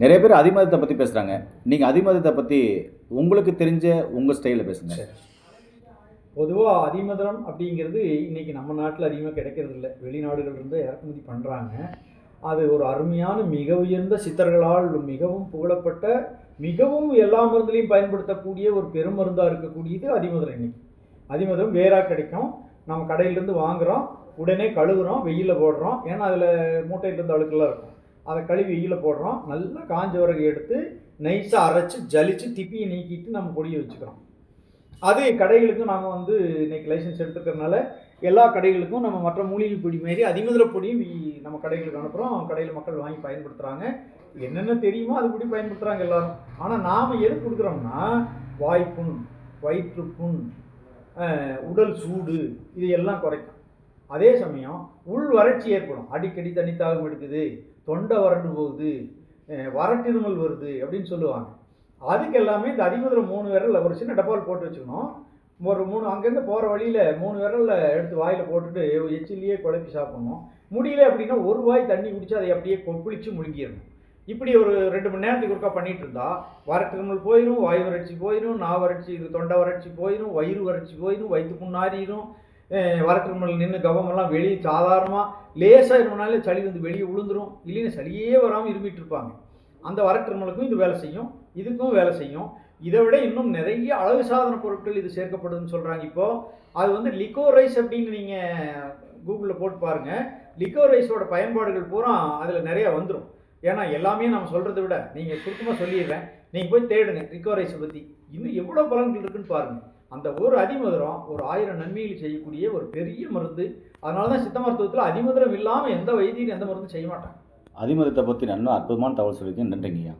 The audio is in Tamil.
நிறைய பேர் அதிமதத்தை பற்றி பேசுகிறாங்க. நீங்கள் அதிமதத்தை பற்றி உங்களுக்கு தெரிஞ்ச உங்கள் ஸ்டைலில் பேசுங்க. பொதுவாக அதிமதுரம் அப்படிங்கிறது இன்றைக்கி நம்ம நாட்டில் அதிகமாக கிடைக்கிறது இல்லை. வெளிநாடுகளிலிருந்து இறக்குமதி பண்ணுறாங்க. அது ஒரு அருமையான மிக உயர்ந்த சித்தர்களால் மிகவும் புகழப்பட்ட, மிகவும் எல்லா மருந்துலையும் பயன்படுத்தக்கூடிய ஒரு பெருமருந்தாக இருக்கக்கூடியது அதிமதுரம். இன்றைக்கி அதிமதுரம் வேறாக கிடைக்கும். நம்ம கடையிலேருந்து வாங்குகிறோம், உடனே கழுவுறோம், வெயிலில் போடுறோம். ஏன்னா அதில் மூட்டையிலேருந்து அழுக்கெல்லாம் இருக்கும். அதை கழுவி வெயிலில் போடுறோம். நல்லா காஞ்ச விறகு எடுத்து நைஸாக அரைச்சி ஜலிச்சு திப்பியை நீக்கிட்டு நம்ம பொடியை வச்சுக்கிறோம். அது கடைகளுக்கும் நாம் இன்றைக்கி லைசன்ஸ் எடுத்துக்கிறதுனால எல்லா கடைகளுக்கும் நம்ம மற்ற மூலிகை பொடி மாரி அதிமதுர பொடியும் நம்ம கடைகளுக்கு அனுப்புகிறோம். கடையில் மக்கள் வாங்கி பயன்படுத்துகிறாங்க. என்னென்ன தெரியுமோ அது படி பயன்படுத்துகிறாங்க எல்லோரும். ஆனால் நாம் எது கொடுக்குறோம்னா வாய்ப்புண், வயிற்றுப்புண், உடல் சூடு இதையெல்லாம் குறைக்கும். அதே சமயம் உள் வறட்சி ஏற்படும். அடிக்கடி தண்ணி தாகம் எடுக்குது, தொண்டை வறண்டு போகுது, வறட்டிருமல் வருது அப்படின்னு சொல்லுவாங்க. அதுக்கு எல்லாமே இந்த அதிமதுரம் 3 விரலில் ஒரு சின்ன டப்பால் போட்டு வச்சுக்கணும். ஒரு 3 அங்கேருந்து போகிற வழியில் 3 விரலில் எடுத்து வாயில் போட்டுட்டு எச்சிலேயே குழப்பி சாப்பிட்ணும். முடியல அப்படின்னா ஒரு வாய் தண்ணி குடித்து அதை அப்படியே கொப்பளித்து முழுங்கிடணும். இப்படி ஒரு 2 மணி நேரத்துக்கு ஒருக்கா பண்ணிகிட்டு இருந்தால் வறட்டுமல் போயிடும், வாய் வறட்சி போயிடும், நா வறட்சி, தொண்டை வறட்சி போயிடும், வயிறு வறட்சி போயிடும், வயிற்று புண்ணாரிடும், வறட்டுமல் நின்று கவமெல்லாம் வெளியே சாதாரணமாக லேசாக இருந்தனாலே சளி வெளியே விழுந்துடும். இல்லைன்னா சளியே வராமல் இருமிட்டு இருப்பாங்க. அந்த வறட்டுமலுக்கும் இது வேலை செய்யும், இதுக்கும் வேலை செய்யும். இதை விட இன்னும் நிறைய அழகு சாதன பொருட்கள் இது சேர்க்கப்படுதுன்னு சொல்கிறாங்க. இப்போது அது லிக்கோரைஸ் அப்படின்னு நீங்கள் கூகுளில் போட்டு பாருங்கள். லிக்கோரைஸோட பயன்பாடுகள் பூரா அதில் நிறையா வந்துடும். ஏன்னா எல்லாமே நம்ம சொல்கிறத விட நீங்கள் சுருக்கமாக சொல்லிடுறேன், நீங்கள் போய் தேடுங்க லிக்கோரைஸை பற்றி. இன்னும் எவ்வளோ பலன்கள் இருக்குன்னு பாருங்கள். அந்த ஒரு அதிமதுரம் ஒரு 1000 நன்மைகள் செய்யக்கூடிய ஒரு பெரிய மருந்து. அதனால தான் சித்த மருத்துவத்தில் அதிமதுரம் இல்லாமல் எந்த வைத்தியம் எந்த மருந்தும் செய்ய மாட்டாங்க. அதிமதத்தை பற்றி நல்லா அற்புதமான தகவல் சொல்லியிருக்கேன். நன்றிங்கய்யா.